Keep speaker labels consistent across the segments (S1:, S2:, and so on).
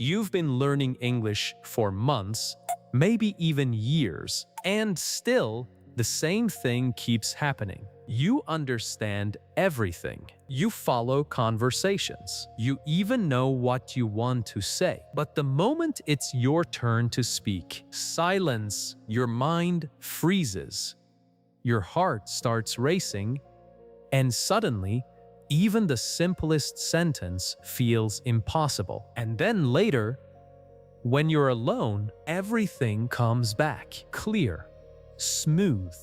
S1: You've been learning English for months, maybe even years, and still the same thing keeps happening. You understand everything. You follow conversations. You even know what you want to say. But the moment it's your turn to speak, silence, your mind freezes. Your heart starts racing, and suddenly, even the simplest sentence feels impossible. And then later, when you're alone, everything comes back clear, smooth,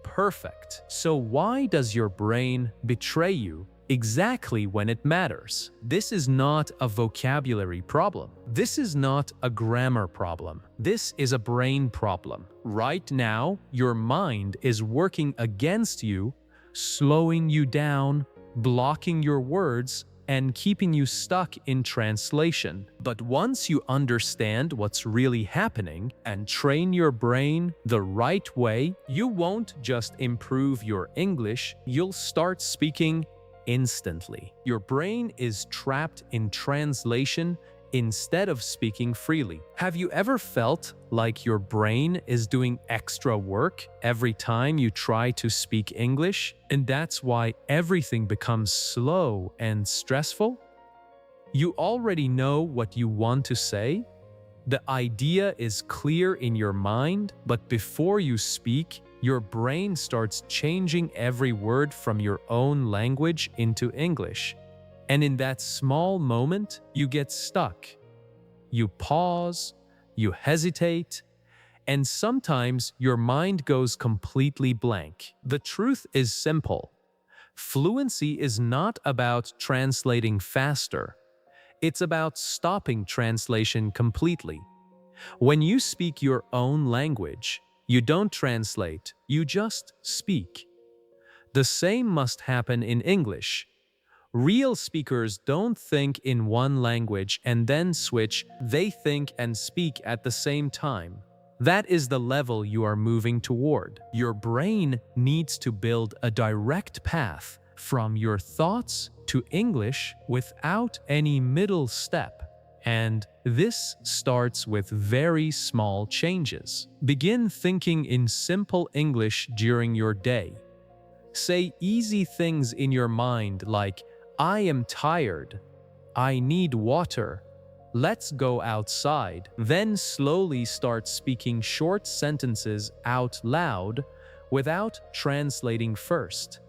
S1: perfect. So why does your brain betray you exactly when it matters? This is not a vocabulary problem. This is not a grammar problem. This is a brain problem. Right now, your mind is working against you, slowing you down, blocking your words, and keeping you stuck in translation. But once you understand what's really happening and train your brain the right way, you won't just improve your English, you'll start speaking instantly. Your brain is trapped in translation instead of speaking freely. Have you ever felt like your brain is doing extra work every time you try to speak English? And that's why everything becomes slow and stressful? You already know what you want to say. The idea is clear in your mind, but before you speak, your brain starts changing every word from your own language into English. And in that small moment, you get stuck. You pause, you hesitate, and sometimes your mind goes completely blank. The truth is simple. Fluency is not about translating faster. It's about stopping translation completely. When you speak your own language, you don't translate, you just speak. The same must happen in English. Real speakers don't think in one language and then switch, they think and speak at the same time. That is the level you are moving toward. Your brain needs to build a direct path from your thoughts to English without any middle step. And this starts with very small changes. Begin thinking in simple English during your day. Say easy things in your mind like, I am tired. I need water. Let's go outside. Then slowly start speaking short sentences out loud without translating first.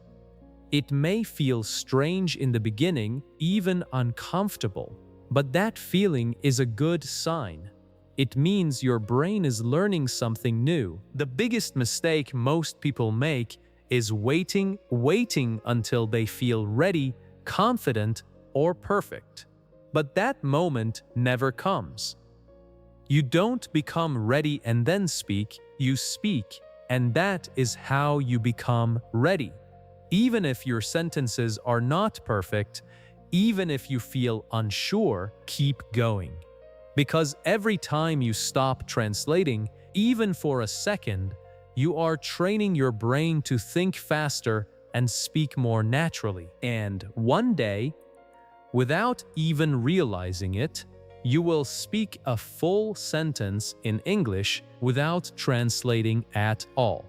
S1: It may feel strange in the beginning, even uncomfortable, but that feeling is a good sign. It means your brain is learning something new. The biggest mistake most people make is waiting until they feel ready, confident, or perfect. But that moment never comes. You don't become ready and then speak, you speak, and that is how you become ready. Even if your sentences are not perfect, even if you feel unsure, keep going. Because every time you stop translating, even for a second, you are training your brain to think faster and speak more naturally. And one day, without even realizing it, you will speak a full sentence in English without translating at all.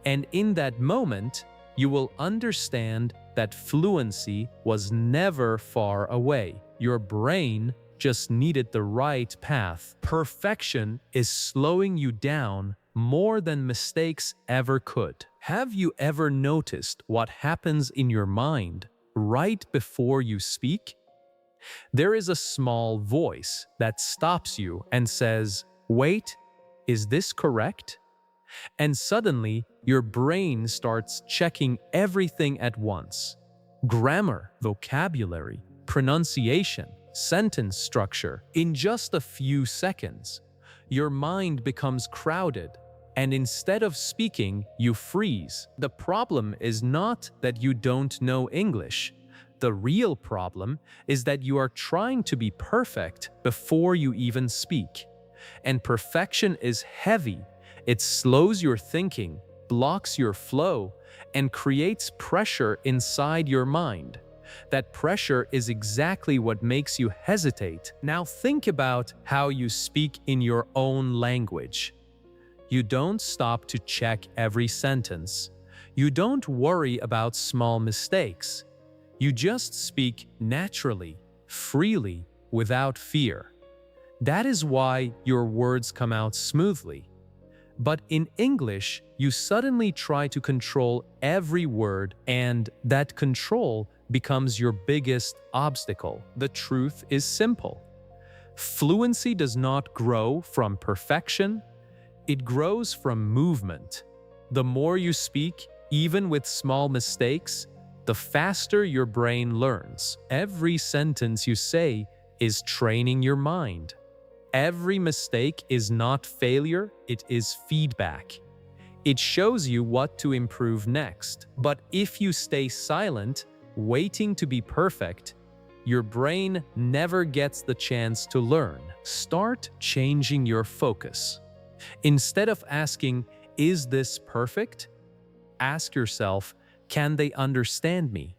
S1: And in that moment, you will understand that fluency was never far away. Your brain just needed the right path. Perfection is slowing you down more than mistakes ever could. Have you ever noticed what happens in your mind right before you speak? There is a small voice that stops you and says, "Wait, is this correct?" And suddenly, your brain starts checking everything at once. Grammar, vocabulary, pronunciation, sentence structure. In just a few seconds, your mind becomes crowded, and instead of speaking, you freeze. The problem is not that you don't know English. The real problem is that you are trying to be perfect before you even speak. And perfection is heavy. It slows your thinking, blocks your flow, and creates pressure inside your mind. That pressure is exactly what makes you hesitate. Now think about how you speak in your own language. You don't stop to check every sentence. You don't worry about small mistakes. You just speak naturally, freely, without fear. That is why your words come out smoothly. But in English, you suddenly try to control every word, and that control becomes your biggest obstacle. The truth is simple. Fluency does not grow from perfection, it grows from movement. The more you speak, even with small mistakes, the faster your brain learns. Every sentence you say is training your mind. Every mistake is not failure, it is feedback. It shows you what to improve next. But if you stay silent, waiting to be perfect, your brain never gets the chance to learn. Start changing your focus. Instead of asking, "Is this perfect?" ask yourself, "Can they understand me?"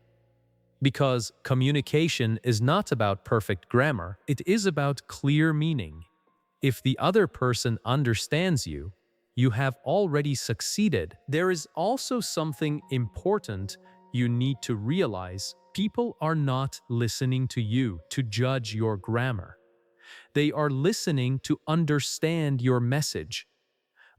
S1: Because communication is not about perfect grammar, it is about clear meaning. If the other person understands you, you have already succeeded. There is also something important you need to realize. People are not listening to you to judge your grammar. They are listening to understand your message.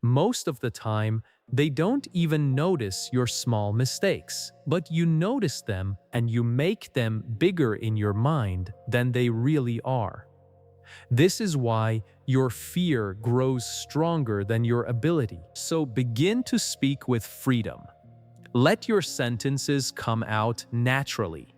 S1: Most of the time, they don't even notice your small mistakes, but you notice them and you make them bigger in your mind than they really are. This is why your fear grows stronger than your ability. So begin to speak with freedom. Let your sentences come out naturally.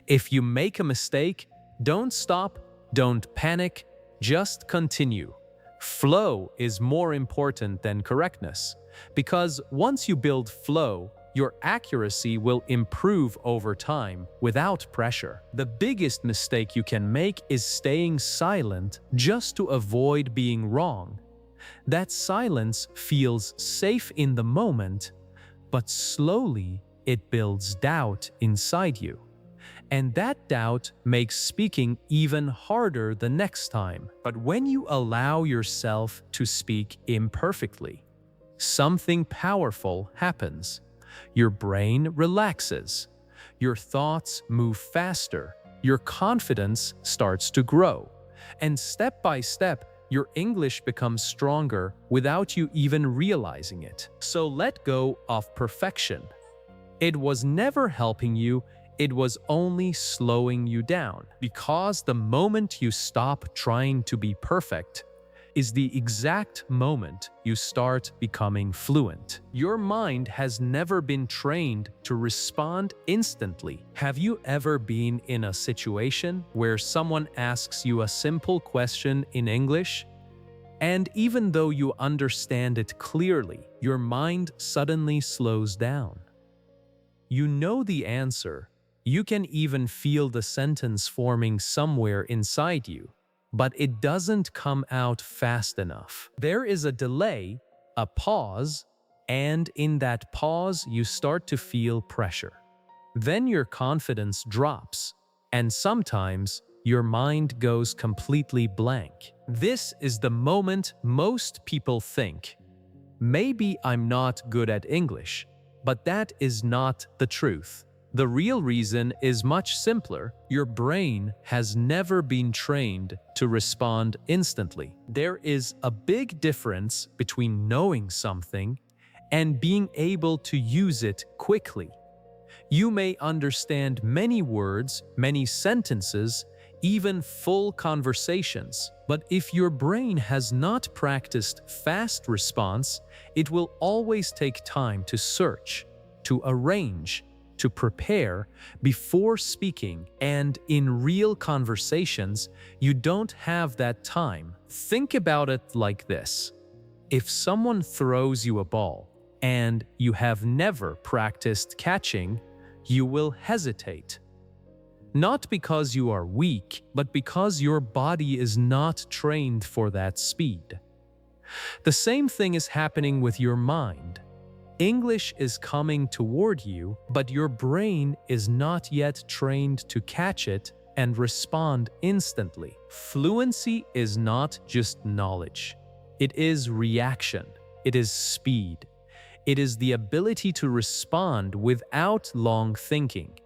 S1: If you make a mistake, don't stop, don't panic, just continue. Flow is more important than correctness, because once you build flow, your accuracy will improve over time without pressure. The biggest mistake you can make is staying silent just to avoid being wrong. That silence feels safe in the moment, but slowly it builds doubt inside you. And that doubt makes speaking even harder the next time. But when you allow yourself to speak imperfectly, something powerful happens. Your brain relaxes. Your thoughts move faster. Your confidence starts to grow. And step by step, your English becomes stronger without you even realizing it. So let go of perfection. It was never helping you. It was only slowing you down, because the moment you stop trying to be perfect is the exact moment you start becoming fluent. Your mind has never been trained to respond instantly. Have you ever been in a situation where someone asks you a simple question in English, and even though you understand it clearly, your mind suddenly slows down? You know the answer. You can even feel the sentence forming somewhere inside you, but it doesn't come out fast enough. There is a delay, a pause, and in that pause you start to feel pressure. Then your confidence drops, and sometimes your mind goes completely blank. This is the moment most people think, "Maybe I'm not good at English," but that is not the truth. The real reason is much simpler. Your brain has never been trained to respond instantly. There is a big difference between knowing something and being able to use it quickly. You may understand many words, many sentences, even full conversations, but if your brain has not practiced fast response, it will always take time to search, to arrange, to prepare before speaking, and in real conversations, you don't have that time. Think about it like this. If someone throws you a ball and you have never practiced catching, you will hesitate. Not because you are weak, but because your body is not trained for that speed. The same thing is happening with your mind. English is coming toward you, but your brain is not yet trained to catch it and respond instantly. Fluency is not just knowledge. It is reaction. It is speed. It is the ability to respond without long thinking.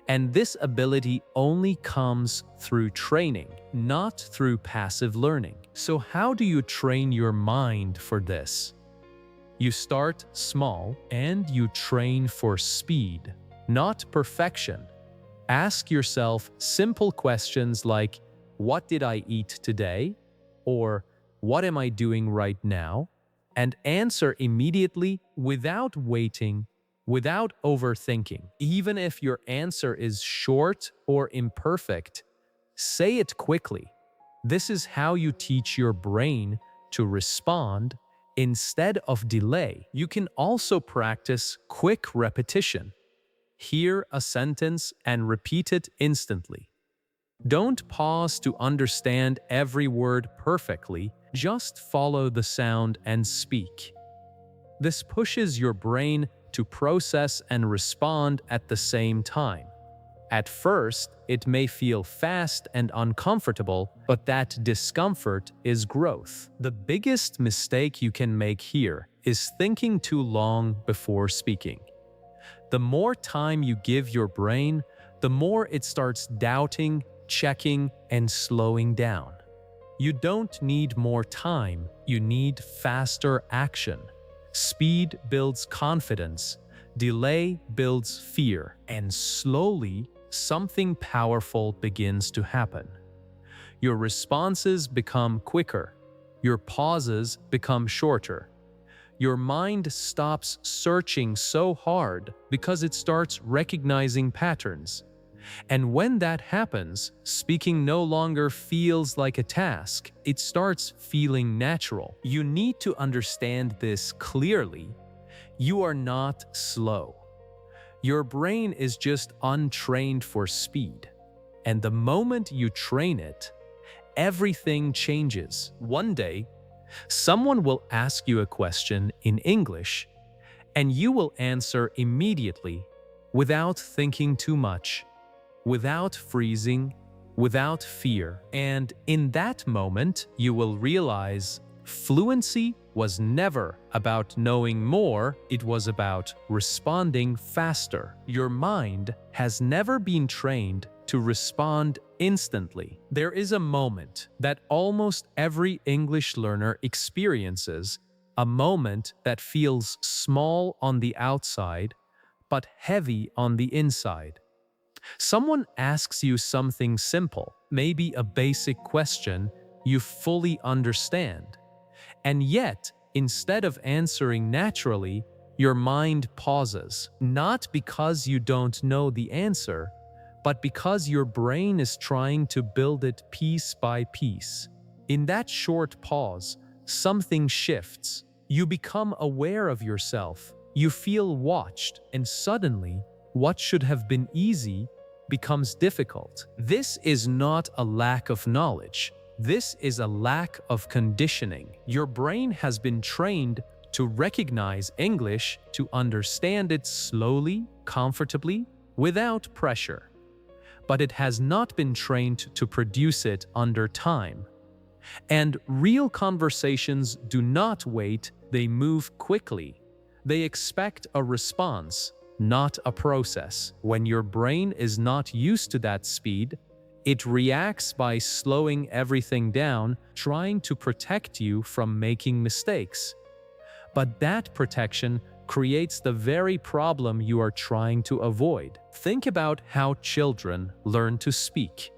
S1: And this ability only comes through training, not through passive learning. So how do you train your mind for this? You start small and you train for speed, not perfection. Ask yourself simple questions like, what did I eat today? Or what am I doing right now? And answer immediately without waiting, without overthinking. Even if your answer is short or imperfect, say it quickly. This is how you teach your brain to respond instead of delay. You can also practice quick repetition. Hear a sentence and repeat it instantly. Don't pause to understand every word perfectly, just follow the sound and speak. This pushes your brain to process and respond at the same time. At first, it may feel fast and uncomfortable, but that discomfort is growth. The biggest mistake you can make here is thinking too long before speaking. The more time you give your brain, the more it starts doubting, checking, and slowing down. You don't need more time, you need faster action. Speed builds confidence, delay builds fear, and slowly, something powerful begins to happen. Your responses become quicker, your pauses become shorter. Your mind stops searching so hard because it starts recognizing patterns. And when that happens, speaking no longer feels like a task, it starts feeling natural. You need to understand this clearly. You are not slow. Your brain is just untrained for speed. And the moment you train it, everything changes. One day, someone will ask you a question in English, and you will answer immediately without thinking too much, without freezing, without fear. And in that moment, you will realize fluency was never about knowing more, it was about responding faster. Your mind has never been trained to respond instantly. There is a moment that almost every English learner experiences, a moment that feels small on the outside, but heavy on the inside. Someone asks you something simple, maybe a basic question you fully understand. And yet, instead of answering naturally, your mind pauses, not because you don't know the answer, but because your brain is trying to build it piece by piece. In that short pause, something shifts. You become aware of yourself, you feel watched, and suddenly, what should have been easy becomes difficult. This is not a lack of knowledge. This is a lack of conditioning. Your brain has been trained to recognize English, to understand it slowly, comfortably, without pressure. But it has not been trained to produce it under time. And real conversations do not wait, they move quickly. They expect a response, not a process. When your brain is not used to that speed, it reacts by slowing everything down, trying to protect you from making mistakes. But that protection creates the very problem you are trying to avoid. Think about how children learn to speak.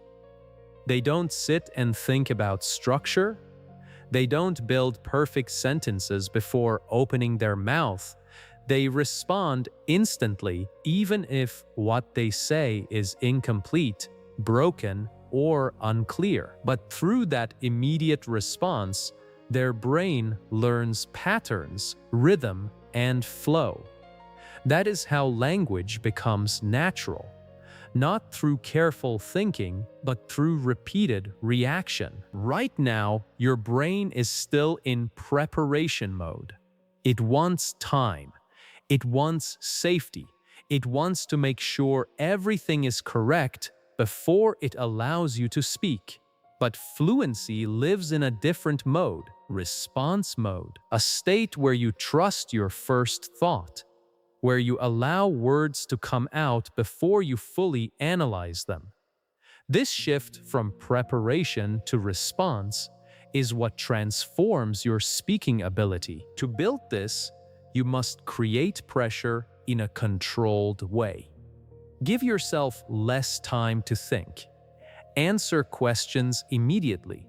S1: They don't sit and think about structure. They don't build perfect sentences before opening their mouth. They respond instantly, even if what they say is incomplete, broken, or unclear. But through that immediate response, their brain learns patterns, rhythm, and flow. That is how language becomes natural, not through careful thinking, but through repeated reaction. Right now, your brain is still in preparation mode. It wants time. It wants safety. It wants to make sure everything is correct before it allows you to speak. But fluency lives in a different mode, response mode, a state where you trust your first thought, where you allow words to come out before you fully analyze them. This shift from preparation to response is what transforms your speaking ability. To build this, you must create pressure in a controlled way. Give yourself less time to think. Answer questions immediately.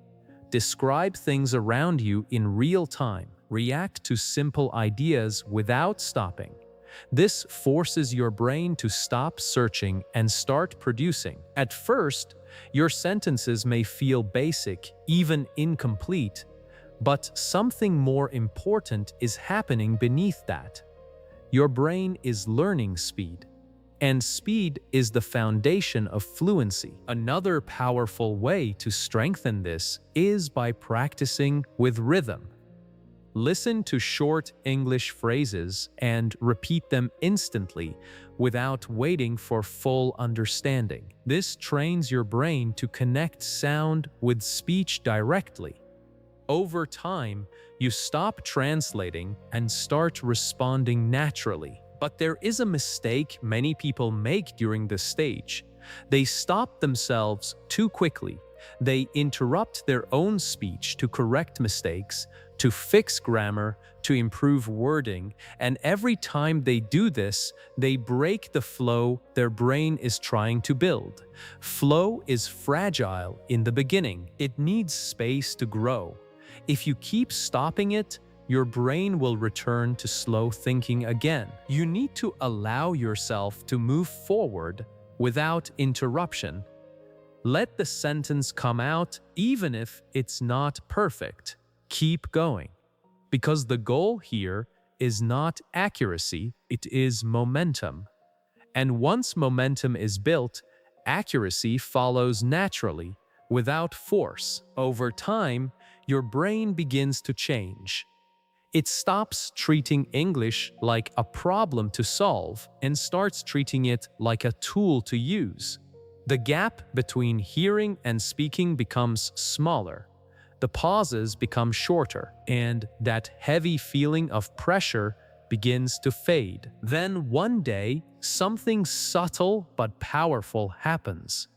S1: Describe things around you in real time. React to simple ideas without stopping. This forces your brain to stop searching and start producing. At first, your sentences may feel basic, even incomplete, but something more important is happening beneath that. Your brain is learning speed, and speed is the foundation of fluency. Another powerful way to strengthen this is by practicing with rhythm. Listen to short English phrases and repeat them instantly without waiting for full understanding. This trains your brain to connect sound with speech directly. Over time, you stop translating and start responding naturally. But there is a mistake many people make during this stage. They stop themselves too quickly. They interrupt their own speech to correct mistakes, to fix grammar, to improve wording, and every time they do this, they break the flow their brain is trying to build. Flow is fragile in the beginning. It needs space to grow. If you keep stopping it, your brain will return to slow thinking again. You need to allow yourself to move forward without interruption. Let the sentence come out even if it's not perfect. Keep going. Because the goal here is not accuracy, it is momentum. And once momentum is built, accuracy follows naturally, without force. Over time, your brain begins to change. It stops treating English like a problem to solve and starts treating it like a tool to use. The gap between hearing and speaking becomes smaller. The pauses become shorter, and that heavy feeling of pressure begins to fade. Then one day, something subtle but powerful happens.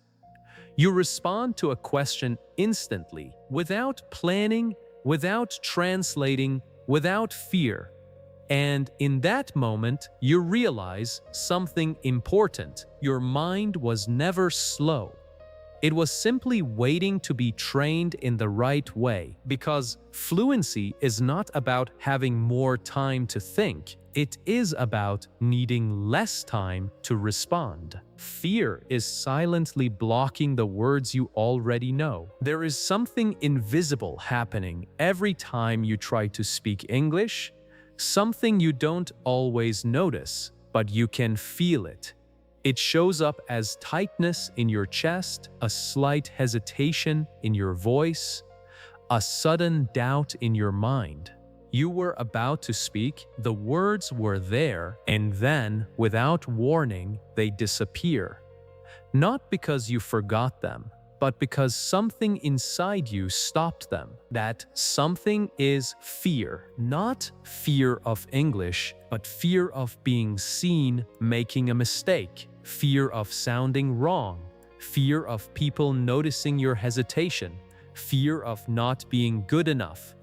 S1: You respond to a question instantly, without planning, without translating, without fear. And in that moment, you realize something important. Your mind was never slow. It was simply waiting to be trained in the right way. Because fluency is not about having more time to think. It is about needing less time to respond. Fear is silently blocking the words you already know. There is something invisible happening every time you try to speak English, something you don't always notice, but you can feel it. It shows up as tightness in your chest, a slight hesitation in your voice, a sudden doubt in your mind. You were about to speak, the words were there, and then, without warning, they disappear. Not because you forgot them, but because something inside you stopped them. That something is fear. Not fear of English, but fear of being seen making a mistake. Fear of sounding wrong. Fear of people noticing your hesitation. Fear of not being good enough.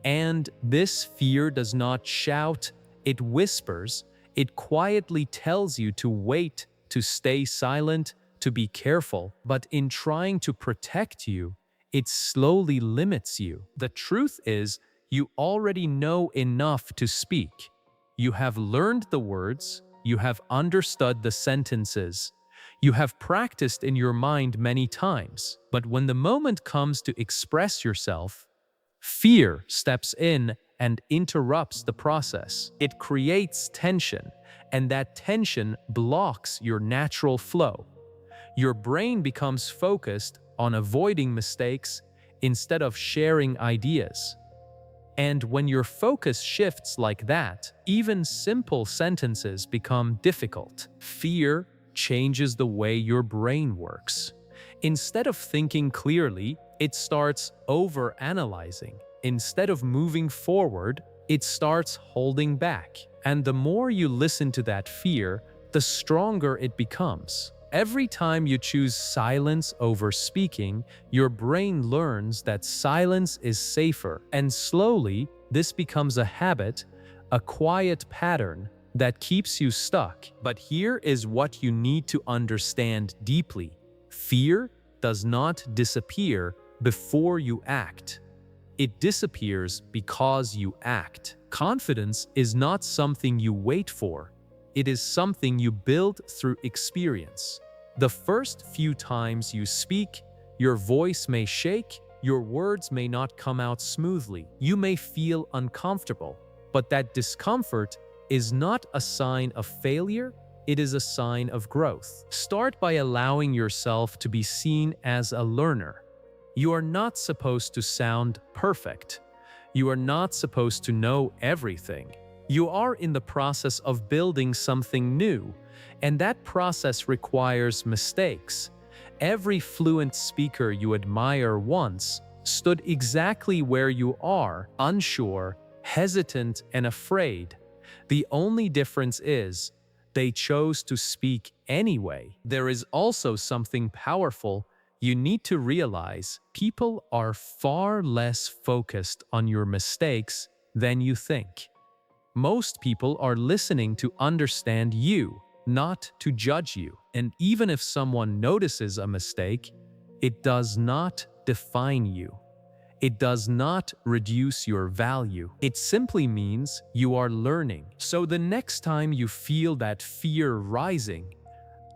S1: And this fear does not shout, it whispers, it quietly tells you to wait, to stay silent, to be careful, but in trying to protect you, it slowly limits you. The truth is, you already know enough to speak. You have learned the words, you have understood the sentences, you have practiced in your mind many times. But when the moment comes to express yourself, fear steps in and interrupts the process. It creates tension, and that tension blocks your natural flow. Your brain becomes focused on avoiding mistakes instead of sharing ideas. And when your focus shifts like that, even simple sentences become difficult. Fear changes the way your brain works. Instead of thinking clearly, it starts overanalyzing. Instead of moving forward, it starts holding back. And the more you listen to that fear, the stronger it becomes. Every time you choose silence over speaking, your brain learns that silence is safer, and slowly, this becomes a habit, a quiet pattern that keeps you stuck. But here is what you need to understand deeply. Fear does not disappear before you act. It disappears because you act. Confidence is not something you wait for. It is something you build through experience. The first few times you speak, your voice may shake, your words may not come out smoothly. You may feel uncomfortable, but that discomfort is not a sign of failure, it is a sign of growth. Start by allowing yourself to be seen as a learner. You are not supposed to sound perfect. You are not supposed to know everything. You are in the process of building something new, and that process requires mistakes. Every fluent speaker you admire once stood exactly where you are, unsure, hesitant, and afraid. The only difference is they chose to speak anyway. There is also something powerful you need to realize. People are far less focused on your mistakes than you think. Most people are listening to understand you, not to judge you. And even if someone notices a mistake, it does not define you. It does not reduce your value. It simply means you are learning. So the next time you feel that fear rising,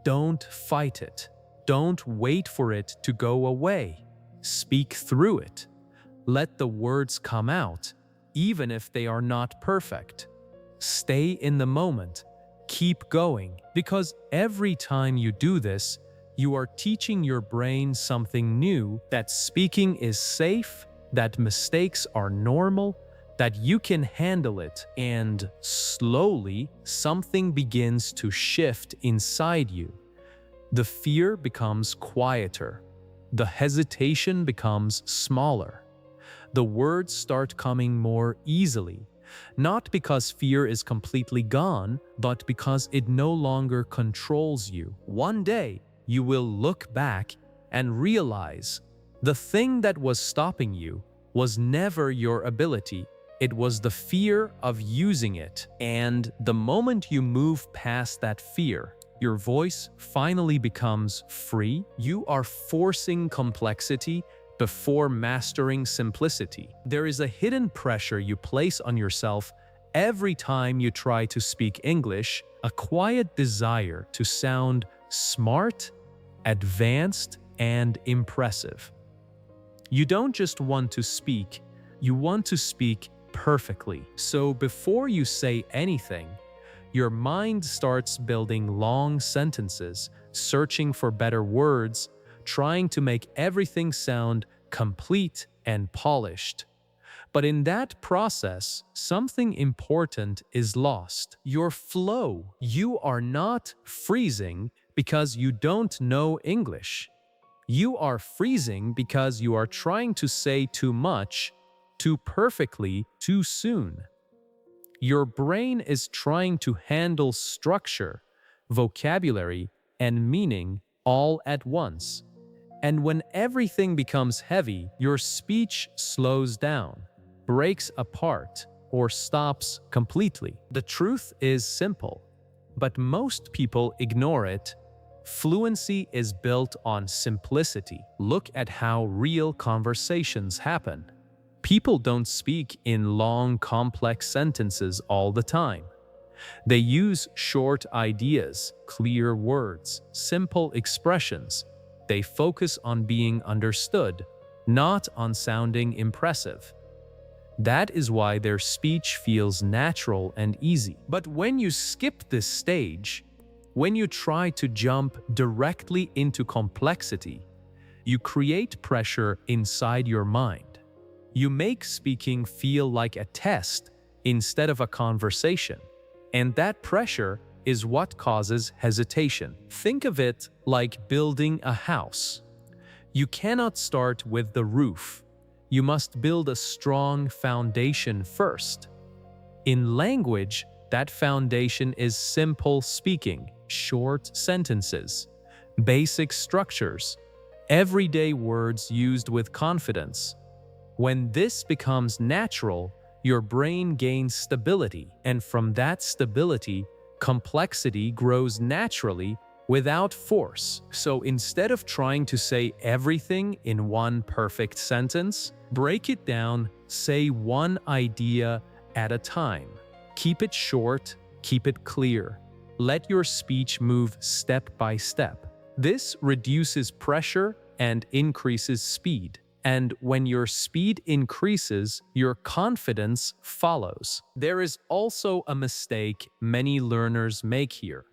S1: don't fight it. Don't wait for it to go away. Speak through it. Let the words come out, even if they are not perfect. Stay in the moment. Keep going, because every time you do this, you are teaching your brain something new, that speaking is safe, that mistakes are normal, that you can handle it, and slowly something begins to shift inside you. The fear becomes quieter. The hesitation becomes smaller. The words start coming more easily, not because fear is completely gone, but because it no longer controls you. One day, you will look back and realize the thing that was stopping you was never your ability. It was the fear of using it. And the moment you move past that fear, your voice finally becomes free. You are forcing complexity before mastering simplicity. There is a hidden pressure you place on yourself every time you try to speak English, a quiet desire to sound smart, advanced, and impressive. You don't just want to speak, you want to speak perfectly. So before you say anything, your mind starts building long sentences, searching for better words, trying to make everything sound complete and polished. But in that process, something important is lost. Your flow. You are not freezing because you don't know English. You are freezing because you are trying to say too much, too perfectly, too soon. Your brain is trying to handle structure, vocabulary, and meaning all at once. And when everything becomes heavy, your speech slows down, breaks apart, or stops completely. The truth is simple, but most people ignore it. Fluency is built on simplicity. Look at how real conversations happen. People don't speak in long, complex sentences all the time. They use short ideas, clear words, simple expressions. They focus on being understood, not on sounding impressive. That is why their speech feels natural and easy. But when you skip this stage, when you try to jump directly into complexity, you create pressure inside your mind. You make speaking feel like a test instead of a conversation. And that pressure is what causes hesitation. Think of it like building a house. You cannot start with the roof. You must build a strong foundation first. In language, that foundation is simple speaking, short sentences, basic structures, everyday words used with confidence. When this becomes natural, your brain gains stability, and from that stability, complexity grows naturally without force. So instead of trying to say everything in one perfect sentence, break it down, say one idea at a time. Keep it short, keep it clear. Let your speech move step by step. This reduces pressure and increases speed. And when your speed increases, your confidence follows. There is also a mistake many learners make here.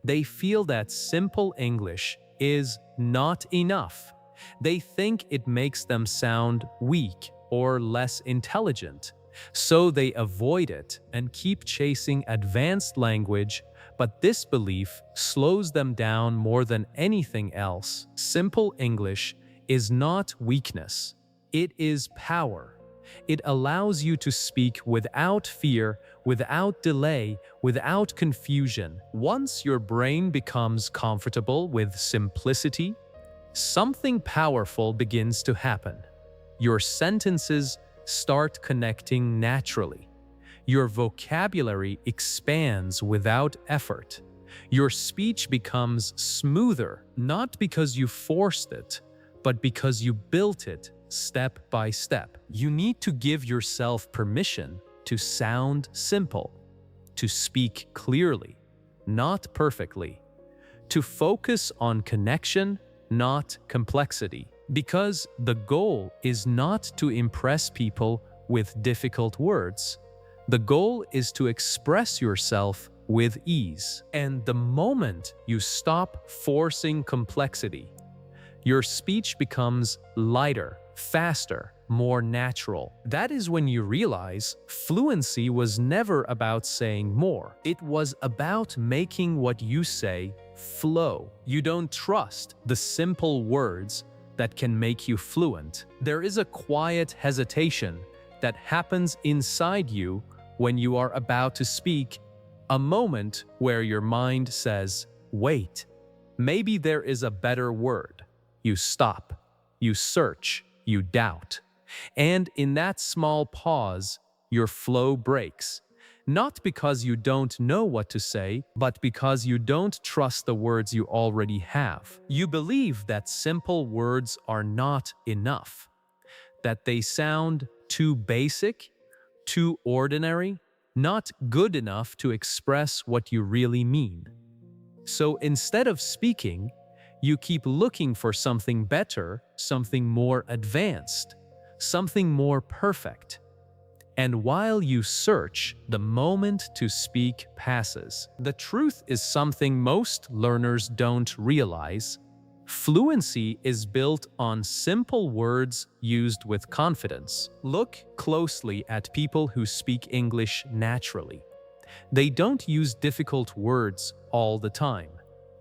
S1: They feel that simple English is not enough. They think it makes them sound weak or less intelligent. So they avoid it and keep chasing advanced language, but this belief slows them down more than anything else. Simple English is not weakness. It is power. It allows you to speak without fear, without delay, without confusion. Once your brain becomes comfortable with simplicity, something powerful begins to happen. Your sentences start connecting naturally. Your vocabulary expands without effort. Your speech becomes smoother, not because you forced it, but because you built it step by step. You need to give yourself permission to sound simple, to speak clearly, not perfectly, to focus on connection, not complexity. Because the goal is not to impress people with difficult words. The goal is to express yourself with ease. And the moment you stop forcing complexity, your speech becomes lighter, faster, more natural. That is when you realize fluency was never about saying more. It was about making what you say flow. You don't trust the simple words that can make you fluent. There is a quiet hesitation that happens inside you when you are about to speak, a moment where your mind says, wait, maybe there is a better word. You stop, you search, you doubt. And in that small pause, your flow breaks. Not because you don't know what to say, but because you don't trust the words you already have. You believe that simple words are not enough, that they sound too basic, too ordinary, not good enough to express what you really mean. So instead of speaking, you keep looking for something better, something more advanced, something more perfect. And while you search, the moment to speak passes. The truth is something most learners don't realize. Fluency is built on simple words used with confidence. Look closely at people who speak English naturally. They don't use difficult words all the time.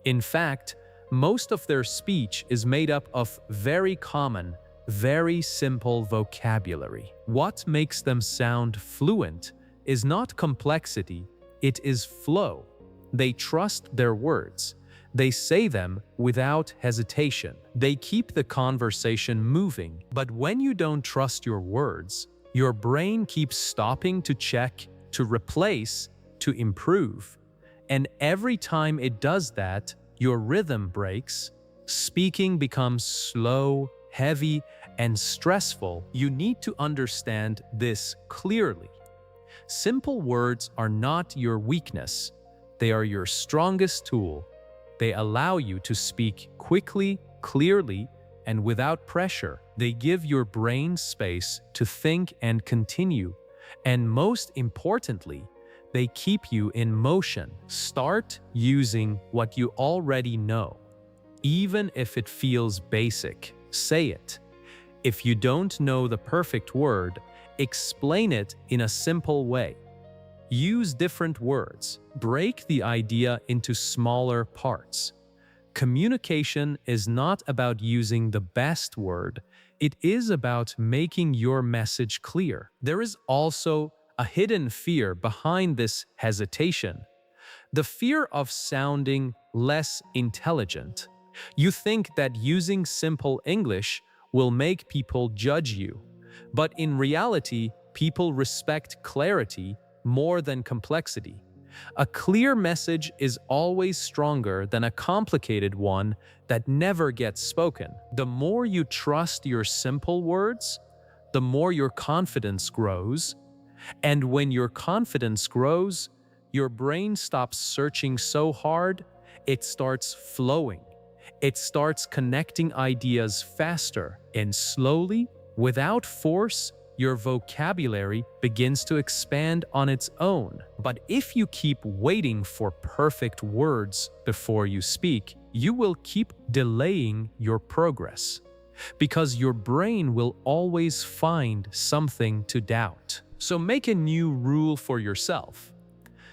S1: In fact, most of their speech is made up of very common, very simple vocabulary. What makes them sound fluent is not complexity, it is flow. They trust their words. They say them without hesitation. They keep the conversation moving. But when you don't trust your words, your brain keeps stopping to check, to replace, to improve. And every time it does that, your rhythm breaks. Speaking becomes slow, heavy, and stressful. You need to understand this clearly. Simple words are not your weakness. They are your strongest tool. They allow you to speak quickly, clearly, and without pressure. They give your brain space to think and continue. And most importantly, they keep you in motion. Start using what you already know. Even if it feels basic, say it. If you don't know the perfect word, explain it in a simple way. Use different words. Break the idea into smaller parts. Communication is not about using the best word, it is about making your message clear. There is also a hidden fear behind this hesitation: the fear of sounding less intelligent. You think that using simple English will make people judge you, but in reality, people respect clarity more than complexity. A clear message is always stronger than a complicated one that never gets spoken. The more you trust your simple words, the more your confidence grows. And when your confidence grows, your brain stops searching so hard, it starts flowing. It starts connecting ideas faster, and slowly, without force, your vocabulary begins to expand on its own. But if you keep waiting for perfect words before you speak, you will keep delaying your progress, because your brain will always find something to doubt. So make a new rule for yourself.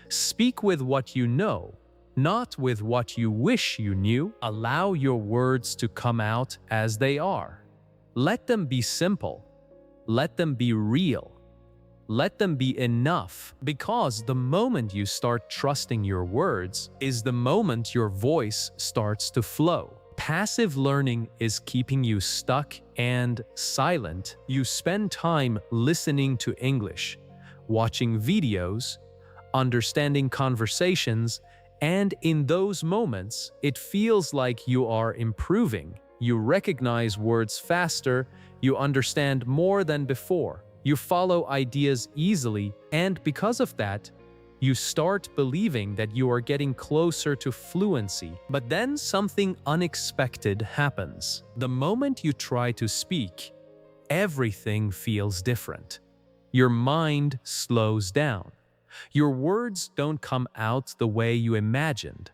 S1: Speak with what you know, not with what you wish you knew. Allow your words to come out as they are. Let them be simple. Let them be real. Let them be enough, because the moment you start trusting your words is the moment your voice starts to flow. Passive learning is keeping you stuck and silent. You spend time listening to English, watching videos, understanding conversations, and in those moments, it feels like you are improving. You recognize words faster, you understand more than before, you follow ideas easily, and because of that, you start believing that you are getting closer to fluency. But then something unexpected happens. The moment you try to speak, everything feels different. Your mind slows down. Your words don't come out the way you imagined.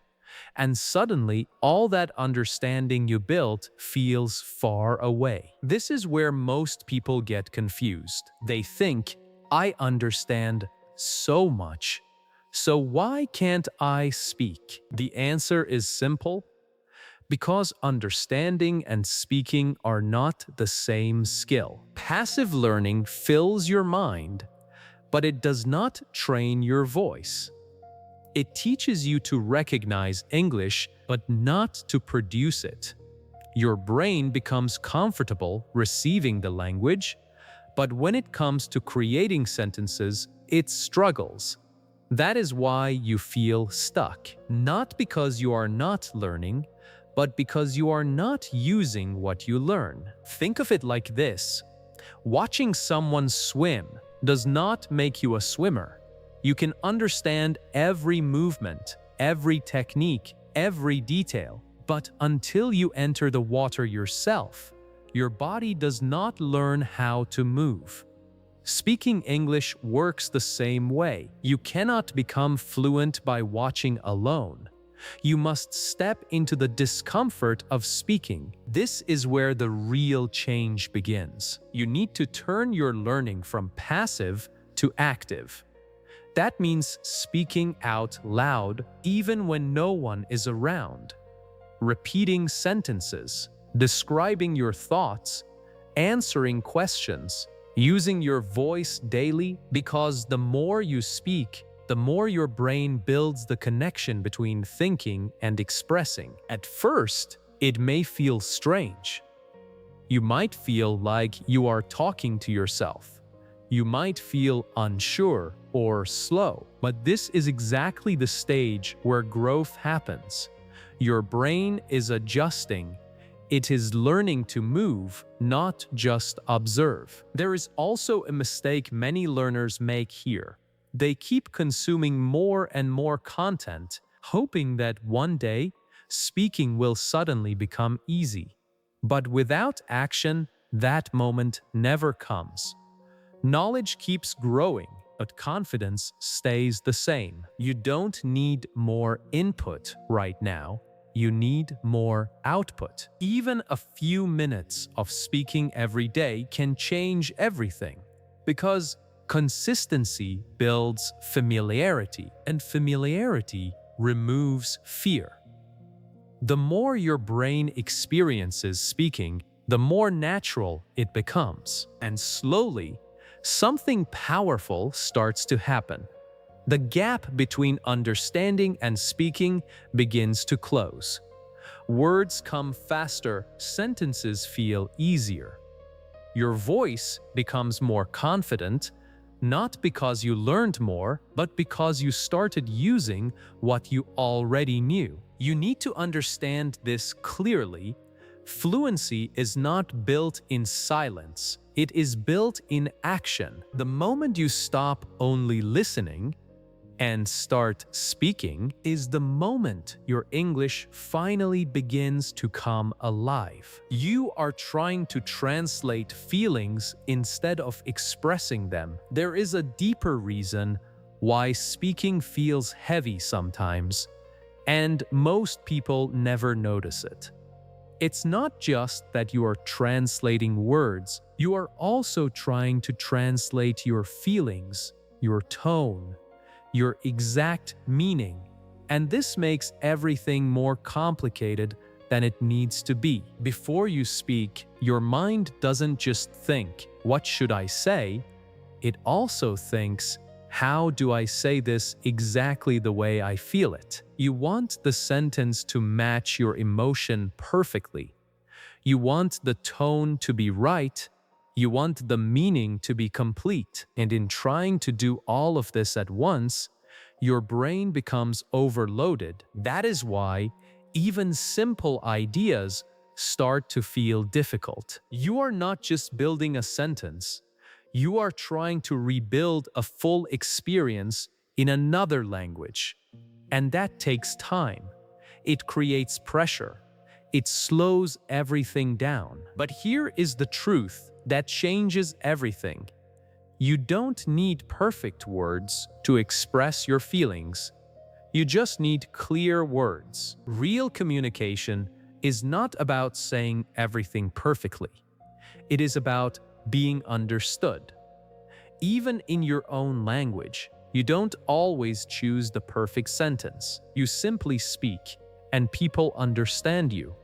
S1: And suddenly, all that understanding you built feels far away. This is where most people get confused. They think, I understand so much, so why can't I speak? The answer is simple: because understanding and speaking are not the same skill. Passive learning fills your mind, but it does not train your voice. It teaches you to recognize English, but not to produce it. Your brain becomes comfortable receiving the language, but when it comes to creating sentences, it struggles. That is why you feel stuck, not because you are not learning, but because you are not using what you learn. Think of it like this: watching someone swim does not make you a swimmer. You can understand every movement, every technique, every detail, but until you enter the water yourself, your body does not learn how to move. Speaking English works the same way. You cannot become fluent by watching alone. You must step into the discomfort of speaking. This is where the real change begins. You need to turn your learning from passive to active. That means speaking out loud even when no one is around, repeating sentences, describing your thoughts, answering questions, using your voice daily, because the more you speak, the more your brain builds the connection between thinking and expressing. At first, it may feel strange. You might feel like you are talking to yourself. You might feel unsure or slow, but this is exactly the stage where growth happens. Your brain is adjusting. It is learning to move, not just observe. There is also a mistake many learners make here. They keep consuming more and more content, hoping that one day, speaking will suddenly become easy. But without action, that moment never comes. Knowledge keeps growing, but confidence stays the same. You don't need more input right now. you need more output. Even a few minutes of speaking every day can change everything, because consistency builds familiarity, and familiarity removes fear. The more your brain experiences speaking, the more natural it becomes, and slowly, something powerful starts to happen. The gap between understanding and speaking begins to close. Words come faster, sentences feel easier. Your voice becomes more confident, not because you learned more, but because you started using what you already knew. You need to understand this clearly. Fluency is not built in silence, it is built in action. The moment you stop only listening and start speaking is the moment your English finally begins to come alive. You are trying to translate feelings instead of expressing them. There is a deeper reason why speaking feels heavy sometimes, and most people never notice it. It's not just that you are translating words, you are also trying to translate your feelings, your tone, your exact meaning, and this makes everything more complicated than it needs to be. Before you speak, your mind doesn't just think, "What should I say?" It also thinks, "How do I say this exactly the way I feel it?" You want the sentence to match your emotion perfectly. You want the tone to be right. You want the meaning to be complete. And in trying to do all of this at once, your brain becomes overloaded. That is why even simple ideas start to feel difficult. You are not just building a sentence, you are trying to rebuild a full experience in another language. And that takes time. It creates pressure. It slows everything down. But here is the truth that changes everything. You don't need perfect words to express your feelings. You just need clear words. Real communication is not about saying everything perfectly. It is about being understood. Even in your own language, you don't always choose the perfect sentence. You simply speak, and people understand you.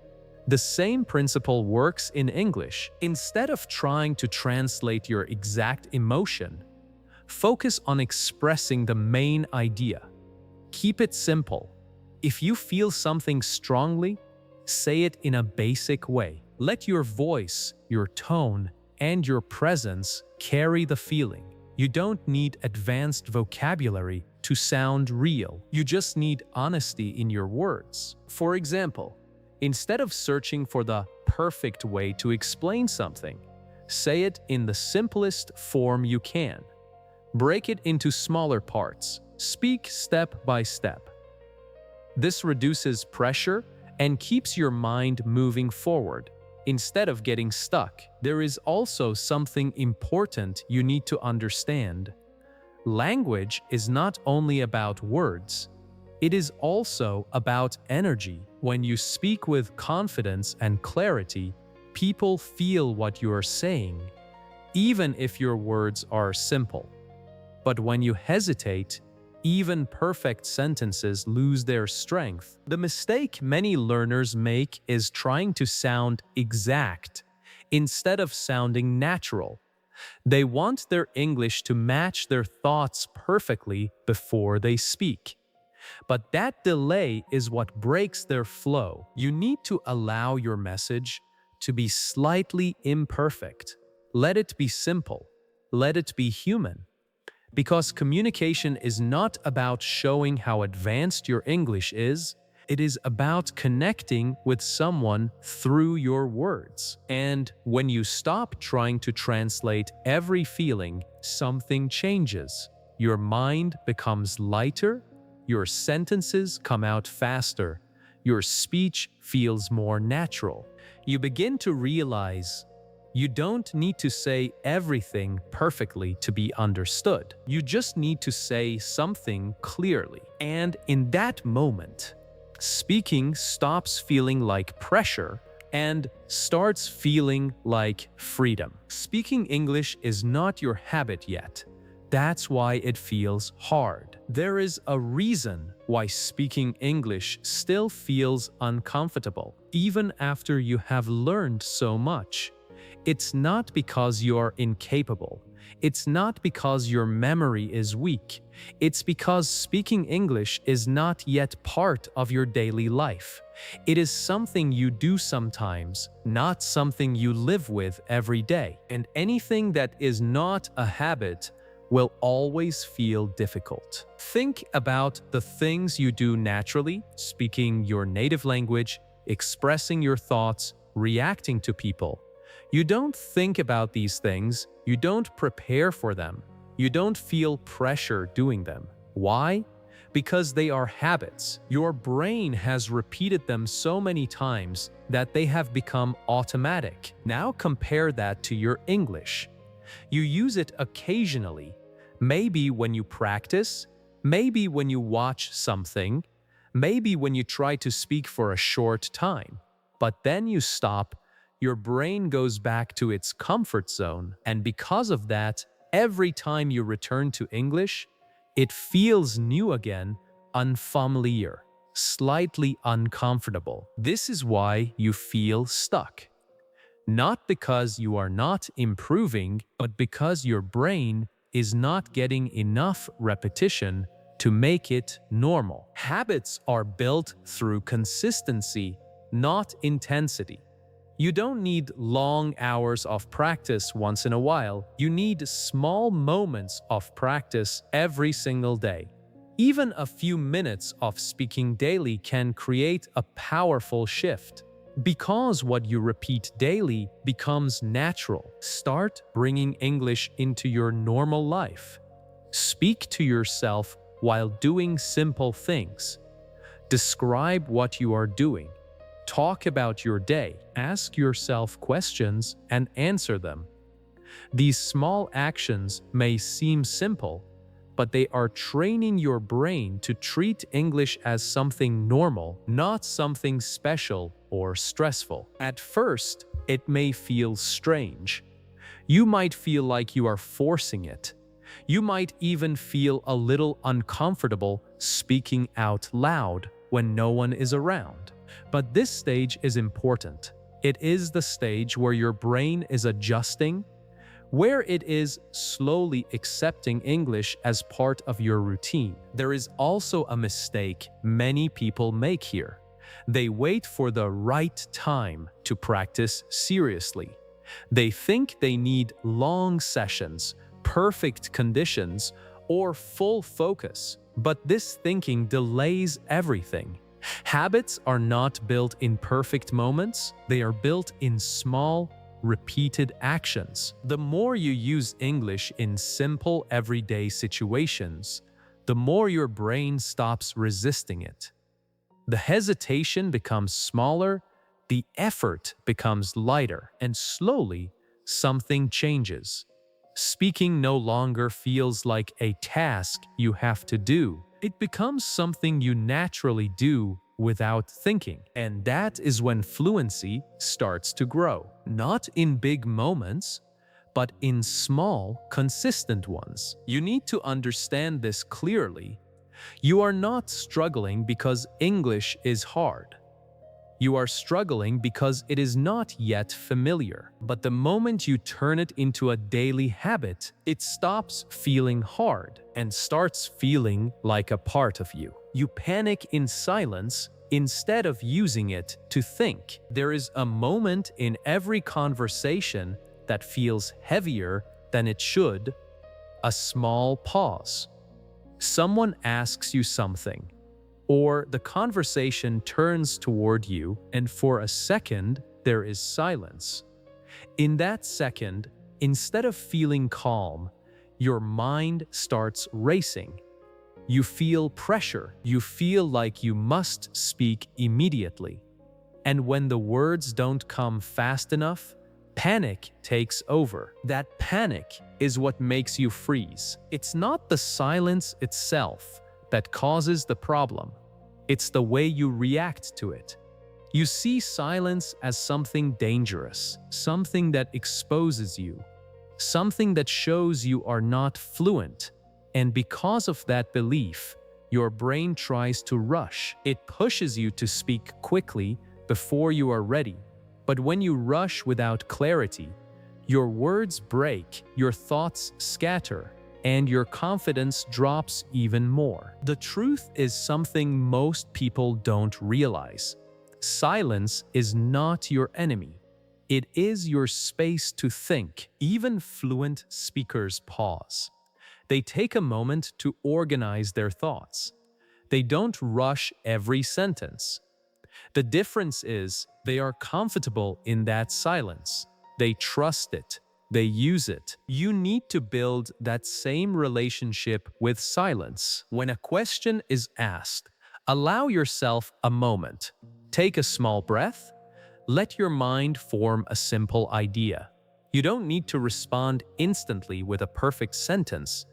S1: The same principle works in English. Instead of trying to translate your exact emotion, focus on expressing the main idea. Keep it simple. If you feel something strongly, say it in a basic way. Let your voice, your tone, and your presence carry the feeling. You don't need advanced vocabulary to sound real. You just need honesty in your words. For example, instead of searching for the perfect way to explain something, say it in the simplest form you can. Break it into smaller parts. Speak step by step. This reduces pressure and keeps your mind moving forward instead of getting stuck. There is also something important you need to understand. Language is not only about words. It is also about energy. When you speak with confidence and clarity, people feel what you are saying, even if your words are simple. But when you hesitate, even perfect sentences lose their strength. The mistake many learners make is trying to sound exact instead of sounding natural. They want their English to match their thoughts perfectly before they speak. But that delay is what breaks their flow. You need to allow your message to be slightly imperfect. Let it be simple. Let it be human. Because communication is not about showing how advanced your English is, it is about connecting with someone through your words. And when you stop trying to translate every feeling, something changes. Your mind becomes lighter, your sentences come out faster, your speech feels more natural. You begin to realize you don't need to say everything perfectly to be understood. You just need to say something clearly. And in that moment, Speaking stops feeling like pressure and starts feeling like freedom. Speaking English is not your habit yet. That's why it feels hard. There is a reason why speaking English still feels uncomfortable, even after you have learned so much. It's not because you're incapable. It's not because your memory is weak. It's because speaking English is not yet part of your daily life. It is something you do sometimes, not something you live with every day. And anything that is not a habit will always feel difficult. Think about the things you do naturally, speaking your native language, expressing your thoughts, reacting to people. You don't think about these things, you don't prepare for them, you don't feel pressure doing them. Why? Because they are habits. Your brain has repeated them so many times that they have become automatic. Now compare that to your English. You use it occasionally, maybe when you practice, maybe when you watch something, maybe when you try to speak for a short time. But then you stop. Your brain goes back to its comfort zone, and because of that, every time you return to English, it feels new again, unfamiliar, slightly uncomfortable. This is why you feel stuck. Not because you are not improving, but because your brain is not getting enough repetition to make it normal. Habits are built through consistency, not intensity. You don't need long hours of practice once in a while. You need small moments of practice every single day. Even a few minutes of speaking daily can create a powerful shift. Because what you repeat daily becomes natural. Start bringing English into your normal life. Speak to yourself while doing simple things. Describe what you are doing. Talk about your day, ask yourself questions, and answer them. These small actions may seem simple, but they are training your brain to treat English as something normal, not something special or stressful. At first, it may feel strange. You might feel like you are forcing it. You might even feel a little uncomfortable speaking out loud when no one is around. But this stage is important. It is the stage where your brain is adjusting, where it is slowly accepting English as part of your routine. There is also a mistake many people make here. They wait for the right time to practice seriously. They think they need long sessions, perfect conditions, or full focus. But this thinking delays everything. Habits are not built in perfect moments, they are built in small, repeated actions. The more you use English in simple, everyday situations, the more your brain stops resisting it. The hesitation becomes smaller, the effort becomes lighter, and slowly, something changes. Speaking no longer feels like a task you have to do. It becomes something you naturally do without thinking. And that is when fluency starts to grow. Not in big moments, but in small, consistent ones. You need to understand this clearly. You are not struggling because English is hard. You are struggling because it is not yet familiar. But the moment you turn it into a daily habit, it stops feeling hard and starts feeling like a part of you. You panic in silence instead of using it to think. There is a moment in every conversation that feels heavier than it should, a small pause. Someone asks you something, or the conversation turns toward you, and for a second, there is silence. In that second, instead of feeling calm, your mind starts racing. You feel pressure. You feel like you must speak immediately. And when the words don't come fast enough, panic takes over. That panic is what makes you freeze. It's not the silence itself that causes the problem. It's the way you react to it. You see silence as something dangerous, something that exposes you, something that shows you are not fluent. And because of that belief, your brain tries to rush. It pushes you to speak quickly before you are ready. But when you rush without clarity, your words break, your thoughts scatter, and your confidence drops even more. The truth is something most people don't realize. Silence is not your enemy. It is your space to think. Even fluent speakers pause. They take a moment to organize their thoughts. They don't rush every sentence. The difference is they are comfortable in that silence. They trust it. They use it. You need to build that same relationship with silence. When a question is asked, allow yourself a moment. Take a small breath. Let your mind form a simple idea. You don't need to respond instantly with a perfect sentence.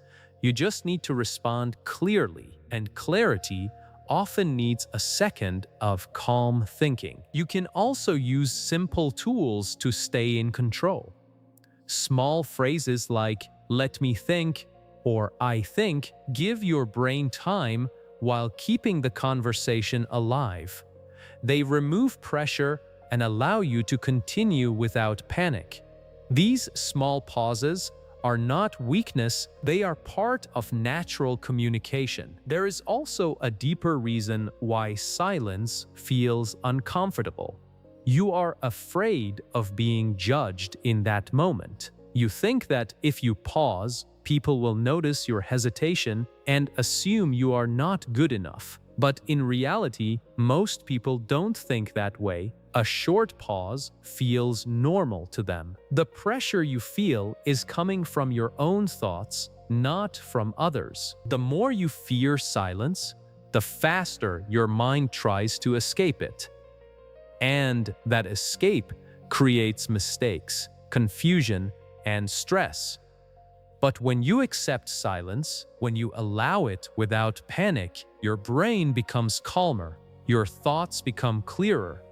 S1: You just need to respond clearly, and clarity often needs a second of calm thinking. You can also use simple tools to stay in control. Small phrases like "let me think" or "I think" give your brain time while keeping the conversation alive. They remove pressure and allow you to continue without panic. These small pauses are not weakness, they are part of natural communication. There is also a deeper reason why silence feels uncomfortable. You are afraid of being judged in that moment. You think that if you pause, people will notice your hesitation and assume you are not good enough. But in reality, most people don't think that way. A short pause feels normal to them. The pressure you feel is coming from your own thoughts, not from others. The more you fear silence, the faster your mind tries to escape it. And that escape creates mistakes, confusion, and stress. But when you accept silence, when you allow it without panic, your brain becomes calmer, your thoughts become clearer,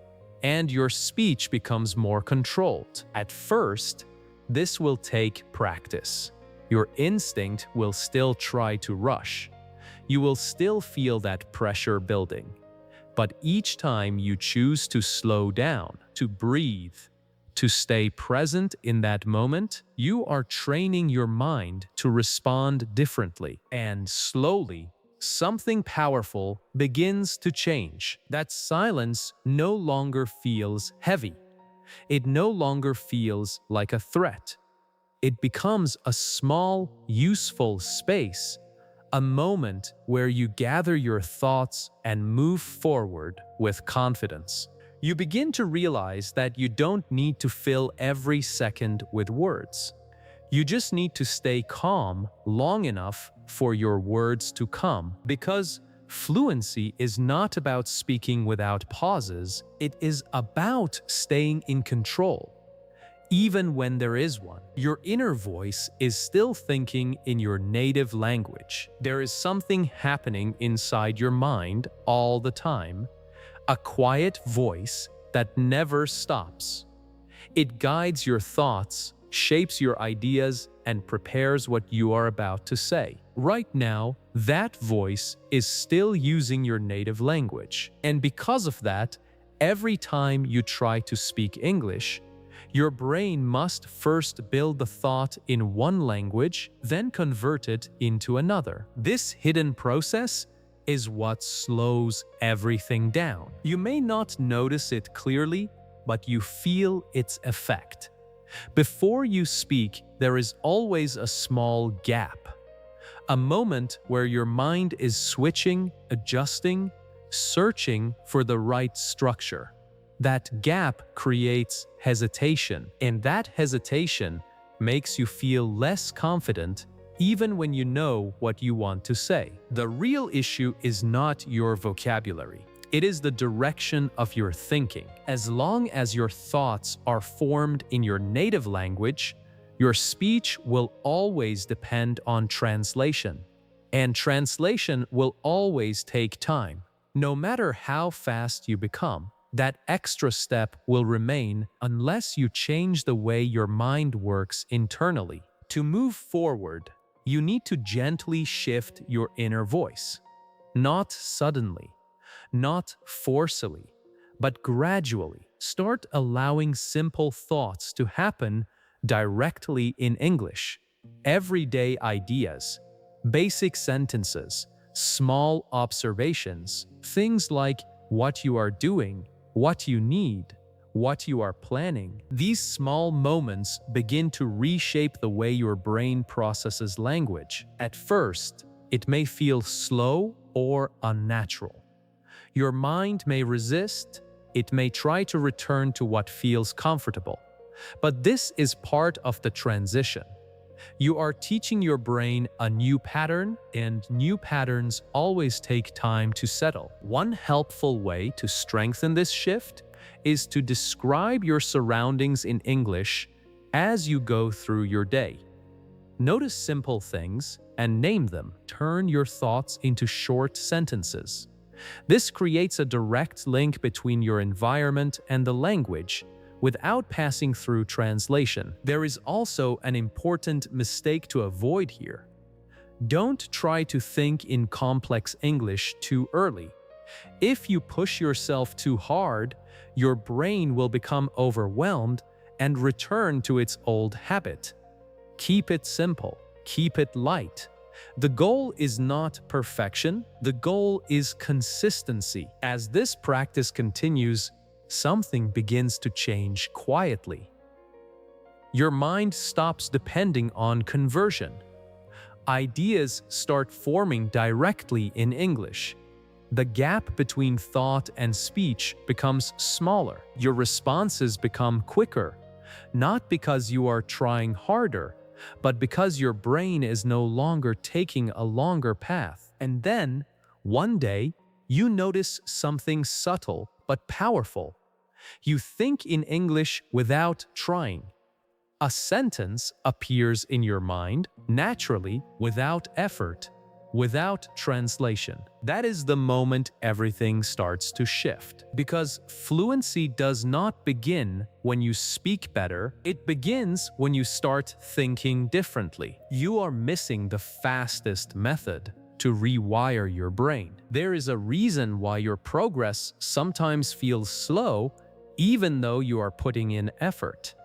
S1: and your speech becomes more controlled. At first, this will take practice. Your instinct will still try to rush. You will still feel that pressure building. But each time you choose to slow down, to breathe, to stay present in that moment, you are training your mind to respond differently. And slowly, something powerful begins to change. That silence no longer feels heavy. It no longer feels like a threat. It becomes a small, useful space, a moment where you gather your thoughts and move forward with confidence. You begin to realize that you don't need to fill every second with words. You just need to stay calm long enough for your words to come, because fluency is not about speaking without pauses, it is about staying in control. Even when there is one, your inner voice is still thinking in your native language. There is something happening inside your mind all the time, a quiet voice that never stops. It guides your thoughts, shapes your ideas, and prepares what you are about to say. Right now, that voice is still using your native language. And because of that, every time you try to speak English, your brain must first build the thought in one language, then convert it into another. This hidden process is what slows everything down. You may not notice it clearly, but you feel its effect. Before you speak, there is always a small gap, a moment where your mind is switching, adjusting, searching for the right structure. That gap creates hesitation, and that hesitation makes you feel less confident even when you know what you want to say. The real issue is not your vocabulary. It is the direction of your thinking. As long as your thoughts are formed in your native language, your speech will always depend on translation. And translation will always take time. No matter how fast you become, that extra step will remain unless you change the way your mind works internally. To move forward, you need to gently shift your inner voice. Not suddenly, not forcefully, but gradually. Start allowing simple thoughts to happen directly in English. Everyday ideas, basic sentences, small observations, things like what you are doing, what you need, what you are planning. These small moments begin to reshape the way your brain processes language. At first, it may feel slow or unnatural. Your mind may resist, it may try to return to what feels comfortable. But this is part of the transition. You are teaching your brain a new pattern, and new patterns always take time to settle. One helpful way to strengthen this shift is to describe your surroundings in English as you go through your day. Notice simple things and name them. Turn your thoughts into short sentences. This creates a direct link between your environment and the language, without passing through translation. There is also an important mistake to avoid here. Don't try to think in complex English too early. If you push yourself too hard, your brain will become overwhelmed and return to its old habit. Keep it simple, keep it light. The goal is not perfection, the goal is consistency. As this practice continues, something begins to change quietly. Your mind stops depending on conversion. Ideas start forming directly in English. The gap between thought and speech becomes smaller. Your responses become quicker, not because you are trying harder, but because your brain is no longer taking a longer path. And then, one day, you notice something subtle but powerful. You think in English without trying. A sentence appears in your mind naturally, without effort, without translation. That is the moment everything starts to shift. Because fluency does not begin when you speak better, it begins when you start thinking differently. You are missing the fastest method to rewire your brain. There is a reason why your progress sometimes feels slow, even though you are putting in effort.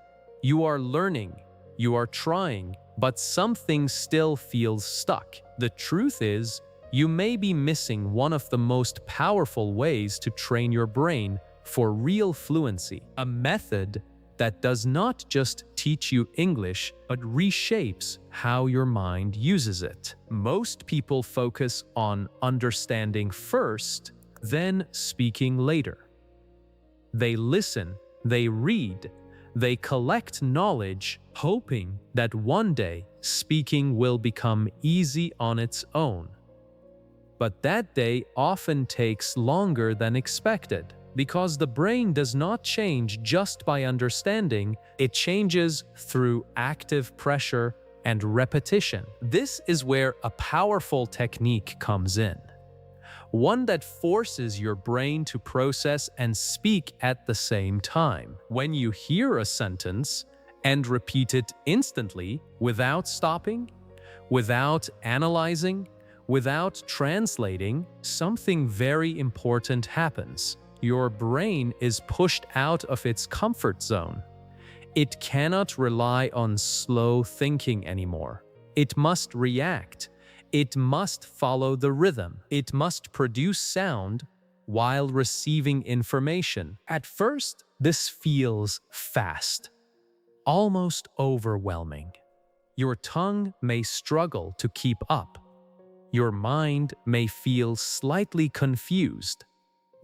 S1: You are learning, you are trying, but something still feels stuck. The truth is, you may be missing one of the most powerful ways to train your brain for real fluency. A method that does not just teach you English, but reshapes how your mind uses it. Most people focus on understanding first, then speaking later. They listen, they read, they collect knowledge, hoping that one day speaking will become easy on its own. But that day often takes longer than expected, because the brain does not change just by understanding, it changes through active pressure and repetition. This is where a powerful technique comes in. One that forces your brain to process and speak at the same time. When you hear a sentence and repeat it instantly, without stopping, without analyzing, without translating, something very important happens. Your brain is pushed out of its comfort zone. It cannot rely on slow thinking anymore. It must react. It must follow the rhythm. It must produce sound while receiving information. At first, this feels fast, almost overwhelming. Your tongue may struggle to keep up. Your mind may feel slightly confused.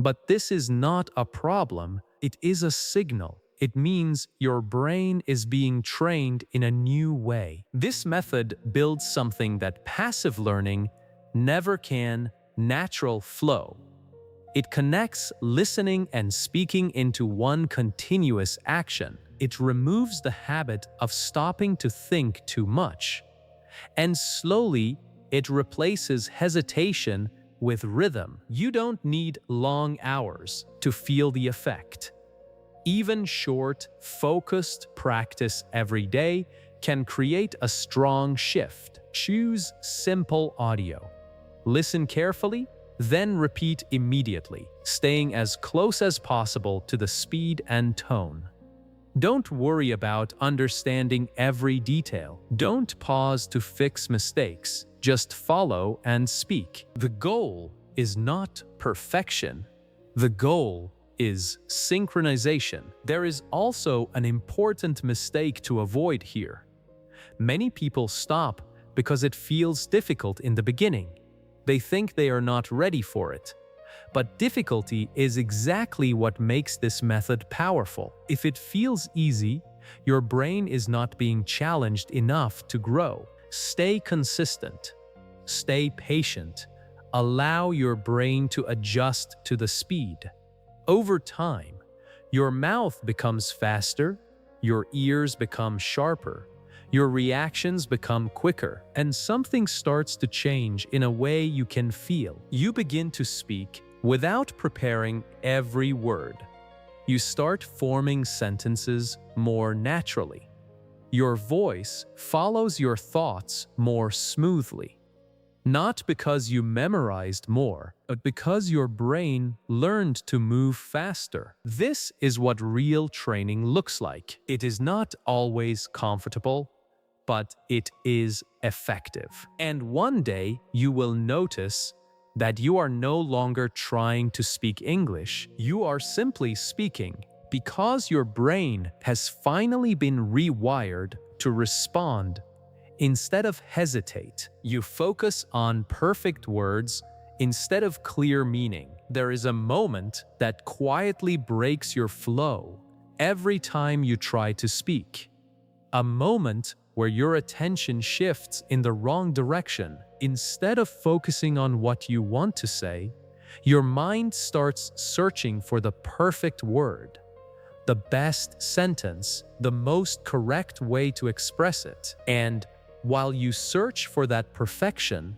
S1: But this is not a problem, it is a signal. It means your brain is being trained in a new way. This method builds something that passive learning never can: natural flow. It connects listening and speaking into one continuous action. It removes the habit of stopping to think too much. And slowly, it replaces hesitation with rhythm. You don't need long hours to feel the effect. Even short, focused practice every day can create a strong shift. Choose simple audio. Listen carefully, then repeat immediately, staying as close as possible to the speed and tone. Don't worry about understanding every detail. Don't pause to fix mistakes. Just follow and speak. The goal is not perfection. The goal is synchronization. There is also an important mistake to avoid here. Many people stop because it feels difficult in the beginning. They think they are not ready for it. But difficulty is exactly what makes this method powerful. If it feels easy, your brain is not being challenged enough to grow. Stay consistent. Stay patient. Allow your brain to adjust to the speed. Over time, your mouth becomes faster, your ears become sharper, your reactions become quicker, and something starts to change in a way you can feel. You begin to speak without preparing every word. You start forming sentences more naturally. Your voice follows your thoughts more smoothly. Not because you memorized more, but because your brain learned to move faster. This is what real training looks like. It is not always comfortable, but it is effective. And one day you will notice that you are no longer trying to speak English. You are simply speaking because your brain has finally been rewired to respond. Instead of hesitate, you focus on perfect words instead of clear meaning. There is a moment that quietly breaks your flow every time you try to speak. A moment where your attention shifts in the wrong direction. Instead of focusing on what you want to say, your mind starts searching for the perfect word, the best sentence, the most correct way to express it. And while you search for that perfection,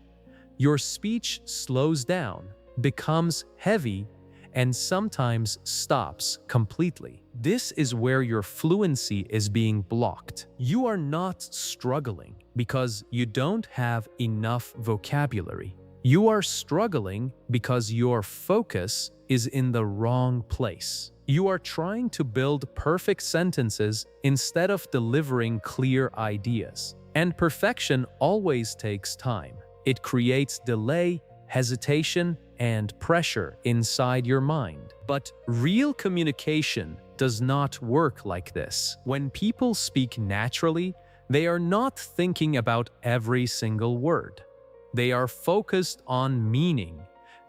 S1: your speech slows down, becomes heavy, and sometimes stops completely. This is where your fluency is being blocked. You are not struggling because you don't have enough vocabulary. You are struggling because your focus is in the wrong place. You are trying to build perfect sentences instead of delivering clear ideas. And perfection always takes time. It creates delay, hesitation, and pressure inside your mind. But real communication does not work like this. When people speak naturally, they are not thinking about every single word. They are focused on meaning.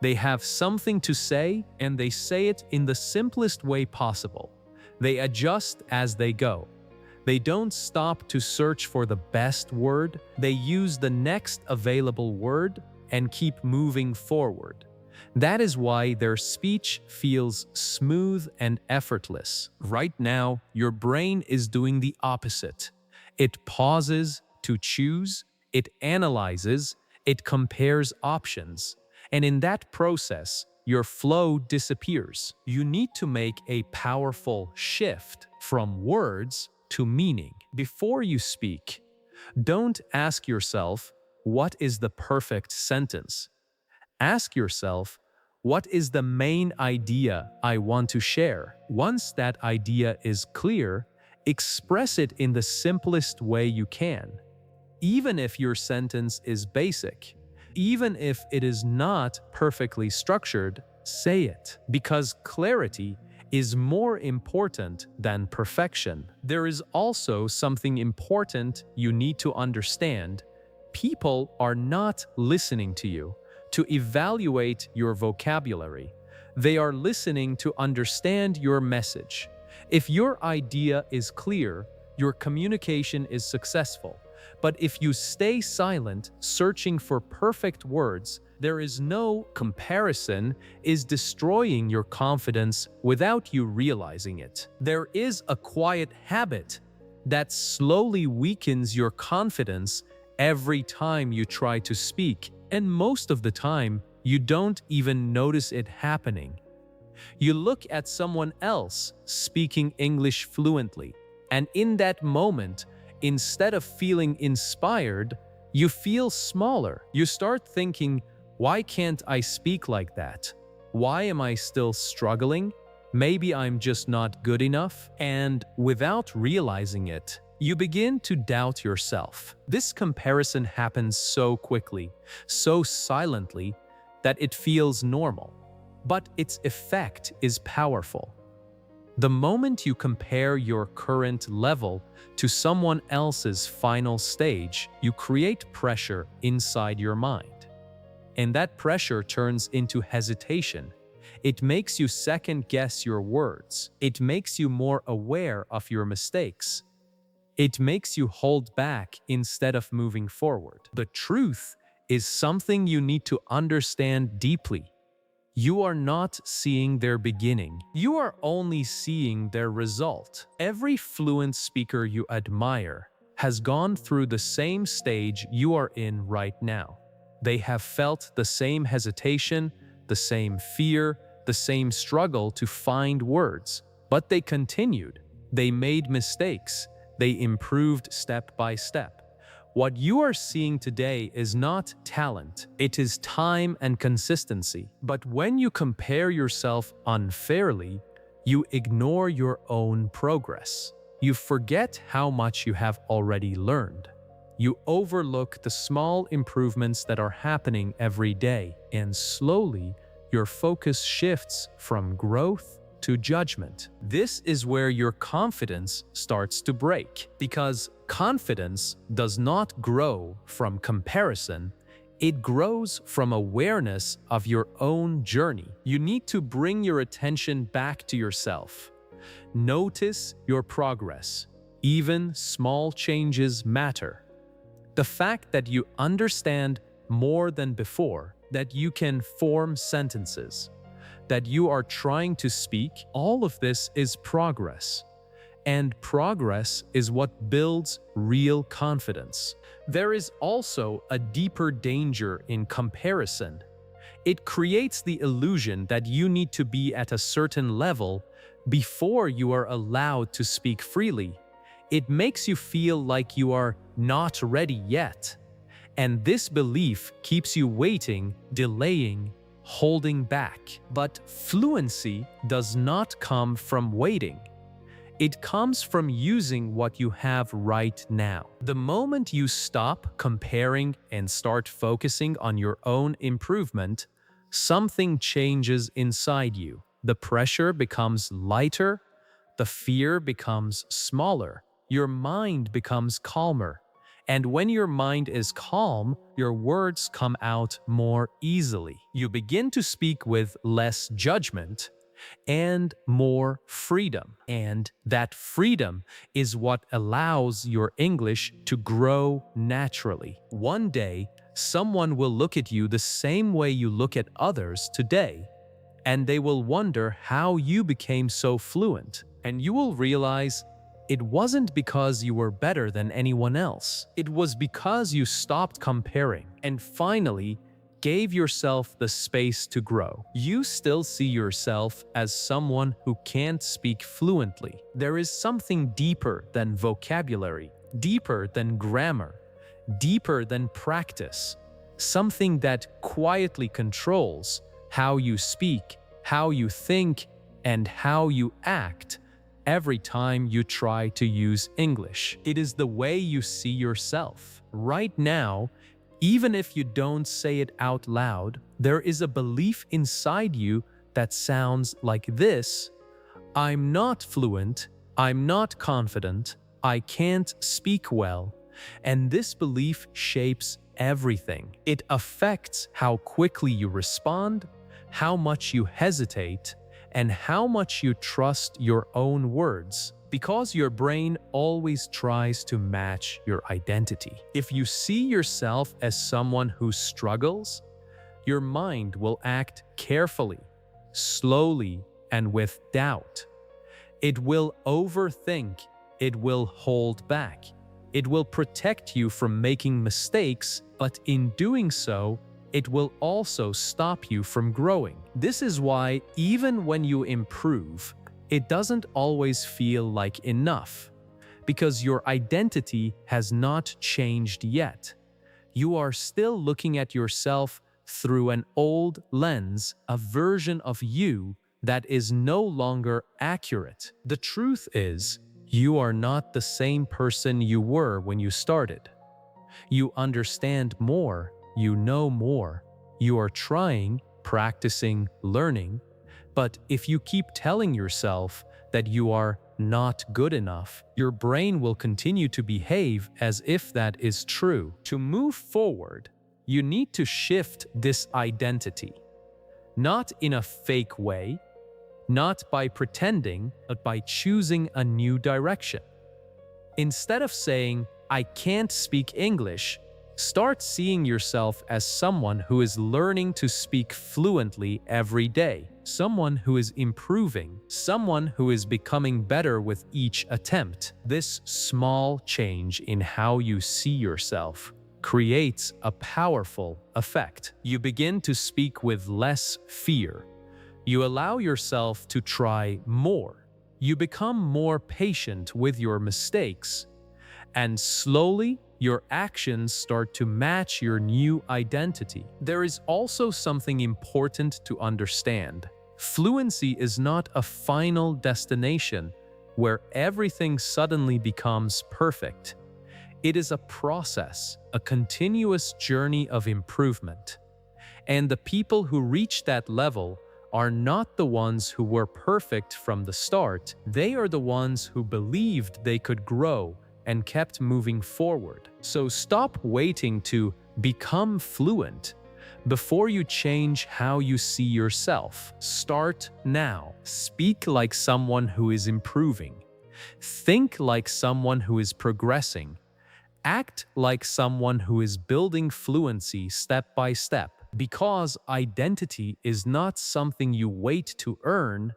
S1: They have something to say, and they say it in the simplest way possible. They adjust as they go. They don't stop to search for the best word. They use the next available word and keep moving forward. That is why their speech feels smooth and effortless. Right now, your brain is doing the opposite. It pauses to choose, it analyzes, it compares options, and in that process, your flow disappears. You need to make a powerful shift from words to meaning. Before you speak, don't ask yourself, what is the perfect sentence? Ask yourself, what is the main idea I want to share? Once that idea is clear, express it in the simplest way you can. Even if your sentence is basic, even if it is not perfectly structured, say it, because clarity is more important than perfection. There is also something important you need to understand. People are not listening to you to evaluate your vocabulary. They are listening to understand your message. If your idea is clear, your communication is successful. But if you stay silent, searching for perfect words, there is no comparison, is destroying your confidence without you realizing it. There is a quiet habit that slowly weakens your confidence every time you try to speak, and most of the time, You don't even notice it happening. You look at someone else speaking English fluently, and in that moment, instead of feeling inspired, you feel smaller. You start thinking, why can't I speak like that? Why am I still struggling? Maybe I'm just not good enough. And without realizing it, you begin to doubt yourself. This comparison happens so quickly, so silently, that it feels normal. But its effect is powerful. The moment you compare your current level to someone else's final stage, you create pressure inside your mind. And that pressure turns into hesitation. It makes you second-guess your words. It makes you more aware of your mistakes. It makes you hold back instead of moving forward. The truth is something you need to understand deeply. You are not seeing their beginning. You are only seeing their result. Every fluent speaker you admire has gone through the same stage you are in right now. They have felt the same hesitation, the same fear, the same struggle to find words, but they continued. They made mistakes. They improved step by step. What you are seeing today is not talent, it is time and consistency. But when you compare yourself unfairly, you ignore your own progress. You forget how much you have already learned. You overlook the small improvements that are happening every day, and slowly, your focus shifts from growth to judgment. This is where your confidence starts to break, because confidence does not grow from comparison, it grows from awareness of your own journey. You need to bring your attention back to yourself. Notice your progress. Even small changes matter. The fact that you understand more than before, that you can form sentences, that you are trying to speak, all of this is progress. And progress is what builds real confidence. There is also a deeper danger in comparison. It creates the illusion that you need to be at a certain level before you are allowed to speak freely. It makes you feel like you are not ready yet. And this belief keeps you waiting, delaying, holding back. But fluency does not come from waiting. It comes from using what you have right now. The moment you stop comparing and start focusing on your own improvement, something changes inside you. The pressure becomes lighter, the fear becomes smaller, your mind becomes calmer. And when your mind is calm, your words come out more easily. You begin to speak with less judgment and more freedom. And that freedom is what allows your English to grow naturally. One day, someone will look at you the same way you look at others today, and they will wonder how you became so fluent. And you will realize it wasn't because you were better than anyone else. It was because you stopped comparing and finally gave yourself the space to grow. You still see yourself as someone who can't speak fluently. There is something deeper than vocabulary, deeper than grammar, deeper than practice, something that quietly controls how you speak, how you think, and how you act every time you try to use English. It is the way you see yourself. Right now, even if you don't say it out loud, there is a belief inside you that sounds like this: I'm not fluent, I'm not confident, I can't speak well. And this belief shapes everything. It affects how quickly you respond, how much you hesitate, and how much you trust your own words, because your brain always tries to match your identity. If you see yourself as someone who struggles, your mind will act carefully, slowly, and with doubt. It will overthink, it will hold back, it will protect you from making mistakes, but in doing so, it will also stop you from growing. This is why, even when you improve, it doesn't always feel like enough, because your identity has not changed yet. You are still looking at yourself through an old lens, a version of you that is no longer accurate. The truth is, you are not the same person you were when you started. You understand more, you know more, you are trying, practicing, learning. But if you keep telling yourself that you are not good enough, your brain will continue to behave as if that is true. To move forward, you need to shift this identity. Not in a fake way, not by pretending, but by choosing a new direction. Instead of saying, "I can't speak English," start seeing yourself as someone who is learning to speak fluently every day, someone who is improving, someone who is becoming better with each attempt. This small change in how you see yourself creates a powerful effect. You begin to speak with less fear. You allow yourself to try more. You become more patient with your mistakes. And slowly, your actions start to match your new identity. There is also something important to understand. Fluency is not a final destination where everything suddenly becomes perfect. It is a process, a continuous journey of improvement. And the people who reach that level are not the ones who were perfect from the start. They are the ones who believed they could grow and kept moving forward. So stop waiting to become fluent before you change how you see yourself. Start now. Speak like someone who is improving. Think like someone who is progressing. Act like someone who is building fluency step by step. Because identity is not something you wait to earn,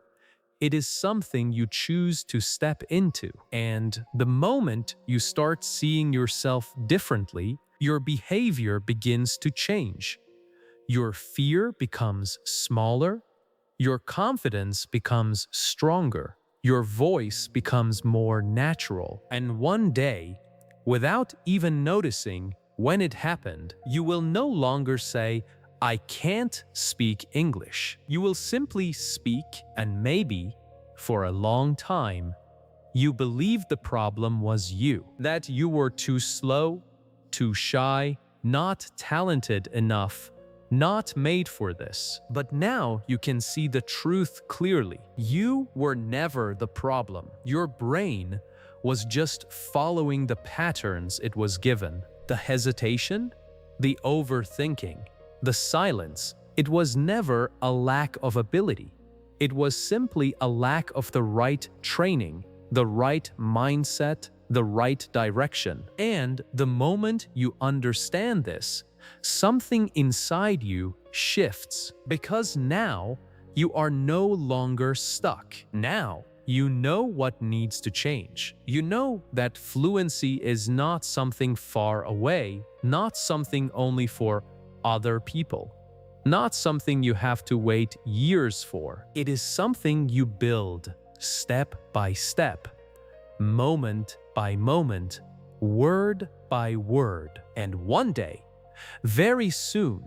S1: it is something you choose to step into. And the moment you start seeing yourself differently, your behavior begins to change. Your fear becomes smaller, your confidence becomes stronger, your voice becomes more natural, and one day, without even noticing when it happened, you will no longer say, "I can't speak English." You will simply speak, and maybe, for a long time, you believed the problem was you, that you were too slow, too shy, not talented enough, not made for this. But now you can see the truth clearly. You were never the problem. Your brain was just following the patterns it was given. The hesitation, the overthinking, the silence. It was never a lack of ability. It was simply a lack of the right training, the right mindset, the right direction. And the moment you understand this, something inside you shifts, because now you are no longer stuck. Now you know what needs to change. You know that fluency is not something far away, not something only for other people, not something you have to wait years for. It is something you build step by step, moment by moment, word by word. And one day, very soon,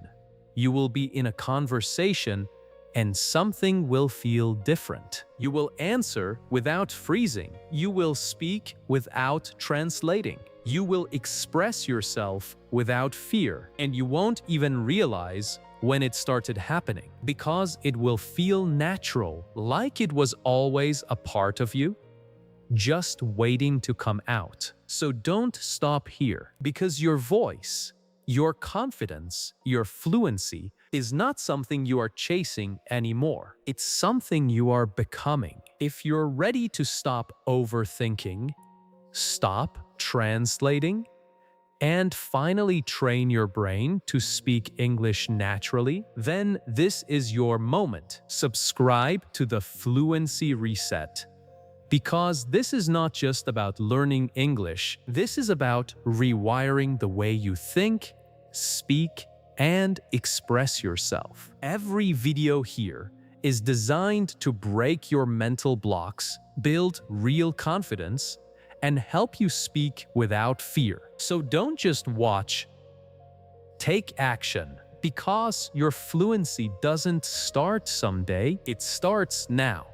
S1: you will be in a conversation and something will feel different. You will answer without freezing. You will speak without translating. You will express yourself without fear. And you won't even realize when it started happening, because it will feel natural, like it was always a part of you, just waiting to come out. So don't stop here, because your voice, your confidence, your fluency is not something you are chasing anymore. It's something you are becoming. If you're ready to stop overthinking, stop translating, and finally train your brain to speak English naturally, then this is your moment. Subscribe to the Fluency Reset. Because this is not just about learning English, this is about rewiring the way you think, speak, and express yourself. Every video here is designed to break your mental blocks, build real confidence, and help you speak without fear. So don't just watch, take action, because your fluency doesn't start someday, it starts now.